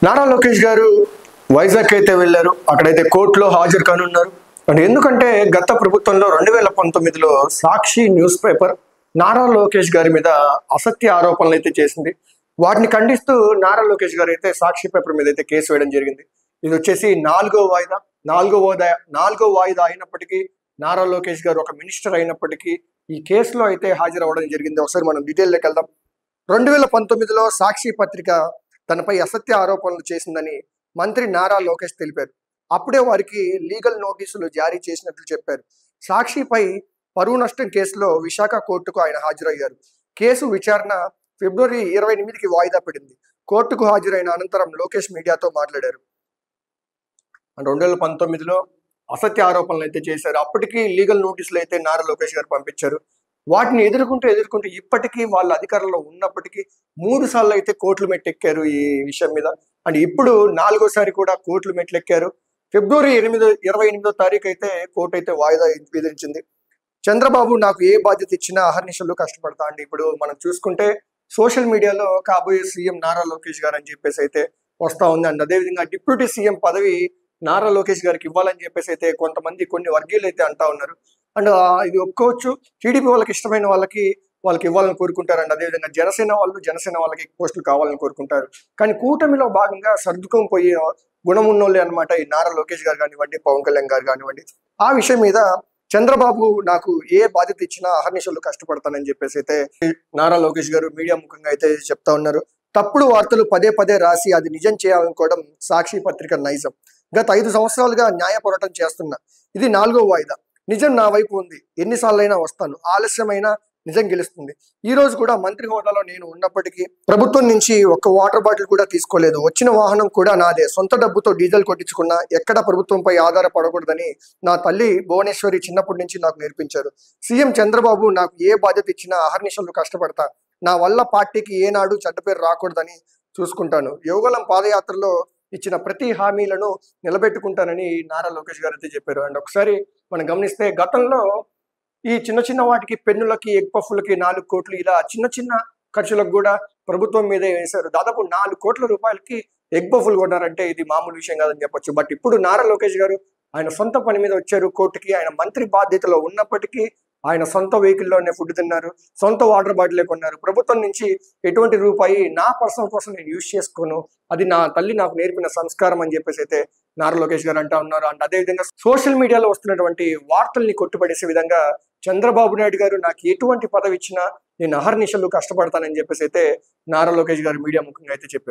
నారా లోకేష్ గారు వైజాగ్ అయితే వెళ్ళారు. అక్కడైతే కోర్టులో హాజరు కానున్నారు. అంటే ఎందుకంటే గత ప్రభుత్వంలో 2019లో సాక్షి న్యూస్ పేపర్ నారా లోకేష్ గారి మీద అసత్య ఆరోపణలు అయితే చేసింది. వాటిని ఖండిస్తూ నారా లోకేష్ గారు అయితే సాక్షి పేపర్ మీద అయితే కేసు వేయడం జరిగింది. ఇది వచ్చేసి నాలుగో వాయిదా అయినప్పటికీ నారా లోకేష్ గారు ఒక మినిస్టర్ అయినప్పటికీ ఈ కేసులో అయితే హాజరవ్వడం జరిగింది. ఒకసారి మనం డీటెయిల్లోకి వెళ్దాం. 2019లో సాక్షి పత్రిక తనపై అసత్య ఆరోపణలు చేసిందని మంత్రి నారా లోకేష్ తెలిపారు. అప్పుడే వారికి లీగల్ నోటీసులు జారీ చేసినట్లు చెప్పారు. సాక్షిపై పరువు నష్టం కేసులో విశాఖ కోర్టుకు ఆయన హాజరయ్యారు. కేసు విచారణ ఫిబ్రవరి 28కి వాయిదా పడింది. కోర్టుకు హాజరైన అనంతరం లోకేష్ మీడియాతో మాట్లాడారు. 2019లో అసత్య ఆరోపణలు అయితే చేశారు. అప్పటికి లీగల్ నోటీసులు అయితే నారా లోకేష్ గారు పంపించారు. వాటిని ఎదుర్కొంటూ ఇప్పటికీ వాళ్ళ అధికారంలో ఉన్నప్పటికీ 3 సార్లు అయితే కోర్టులు మెట్టెక్కారు ఈ విషయం మీద. అండ్ ఇప్పుడు 4వసారి కూడా కోర్టులు మెట్లెక్కారు. ఫిబ్రవరి 28వ తారీఖు అయితే కోర్టు అయితే వాయిదా విధించింది. చంద్రబాబు నాకు ఏ బాధ్యత ఇచ్చినా అహర్నిశలు కష్టపడతా అండి. ఇప్పుడు మనం చూసుకుంటే సోషల్ మీడియాలో కాబోయే సీఎం నారా లోకేష్ గారు అని చెప్పేసి అయితే వస్తా ఉంది. అండ్ అదేవిధంగా డిప్యూటీ సీఎం పదవి నారా లోకేష్ గారికి ఇవ్వాలని చెప్పేసి అయితే కొన్ని వర్గీయులు అయితే అంటా ఉన్నారు. అండ్ ఇది ఒప్పుకోవచ్చు. టీడీపీ వాళ్ళకి ఇష్టమైన వాళ్ళకి ఇవ్వాలని కోరుకుంటారు. అండ్ అదేవిధంగా జనసేన వాళ్ళకి పోస్టులు కావాలని కోరుకుంటారు. కానీ కూటమిలో భాగంగా సర్దుకొని పోయే గుణం ఉన్నోళ్ళే అనమాట ఈ నారా లోకేష్ గారు కానివ్వండి, పవన్ కళ్యాణ్ గారు కానివ్వండి. ఆ విషయం మీద చంద్రబాబు నాకు ఏ బాధ్యత ఇచ్చినా అహర్నిశలు కష్టపడతానని చెప్పేసి అయితే నారా లోకేష్ గారు మీడియా ముఖంగా అయితే చెప్తా ఉన్నారు. తప్పుడు వార్తలు పదే రాసి అది నిజం చేయాలనుకోవడం సాక్షి పత్రిక నైజం. గత 5 సంవత్సరాలుగా న్యాయ పోరాటం చేస్తున్నా. ఇది 4వ వాయిదా. నిజం నా వైపు ఉంది. ఎన్నిసార్లైనా వస్తాను. ఆలస్యమైన నిజం గెలుస్తుంది. ఈ రోజు కూడా మంత్రి హోదాలో నేను ఉన్నప్పటికీ ప్రభుత్వం నుంచి ఒక్క వాటర్ బాటిల్ కూడా తీసుకోలేదు. వచ్చిన వాహనం కూడా నాదే. సొంత డబ్బుతో డీజిల్ కొట్టించుకున్నా. ఎక్కడ ప్రభుత్వంపై ఆధారపడకూడదని నా తల్లి భువనేశ్వరి చిన్నప్పటి నుంచి నాకు నేర్పించారు. సీఎం చంద్రబాబు నాకు ఏ బాధ్యత ఇచ్చినా అహర్నిశలు కష్టపడతా. నా వల్ల పార్టీకి ఏనాడు చెడ్డ పేరు రాకూడదని చూసుకుంటాను. యువగలం పాదయాత్రలో ఇచ్చిన ప్రతి హామీలను నిలబెట్టుకుంటానని నారా లోకేష్ గారు అయితే చెప్పారు. అండ్ ఒకసారి మనం గమనిస్తే గతంలో ఈ చిన్న వాటికి పెన్నులకి, ఎగ్ పఫ్లకి 4 కోట్లు ఇలా చిన్న ఖర్చులకు కూడా ప్రభుత్వం మీదే వేశారు. దాదాపు 4 కోట్ల రూపాయలకి ఎగ్ పఫ్లు కొన్నారంటే ఇది మామూలు విషయం కాదని చెప్పొచ్చు. బట్ ఇప్పుడు నారా లోకేష్ గారు ఆయన సొంత పని మీద వచ్చారు కోర్టుకి. ఆయన మంత్రి బాధ్యతలో ఉన్నప్పటికీ ఆయన సొంత వెహికల్లోనే ఫుడ్ తిన్నారు, సొంత వాటర్ బాటిలే కొన్నారు. ప్రభుత్వం నుంచి ఎటువంటి రూపాయి నా పర్సనల్ కోసం నేను యూజ్ చేసుకోను, అది నా తల్లి నాకు నేర్పిన సంస్కారం అని చెప్పేసి అయితే నారా లోకేష్ గారు అంటా ఉన్నారు. అండ్ అదేవిధంగా సోషల్ మీడియాలో వస్తున్నటువంటి వార్తల్ని కొట్టుపడేసే విధంగా చంద్రబాబు నాయుడు గారు నాకు ఎటువంటి పదవి ఇచ్చినా నేను అహర్నిశలు కష్టపడతానని చెప్పేసి అయితే నారా లోకేష్ గారు మీడియా ముఖంగా అయితే చెప్పారు.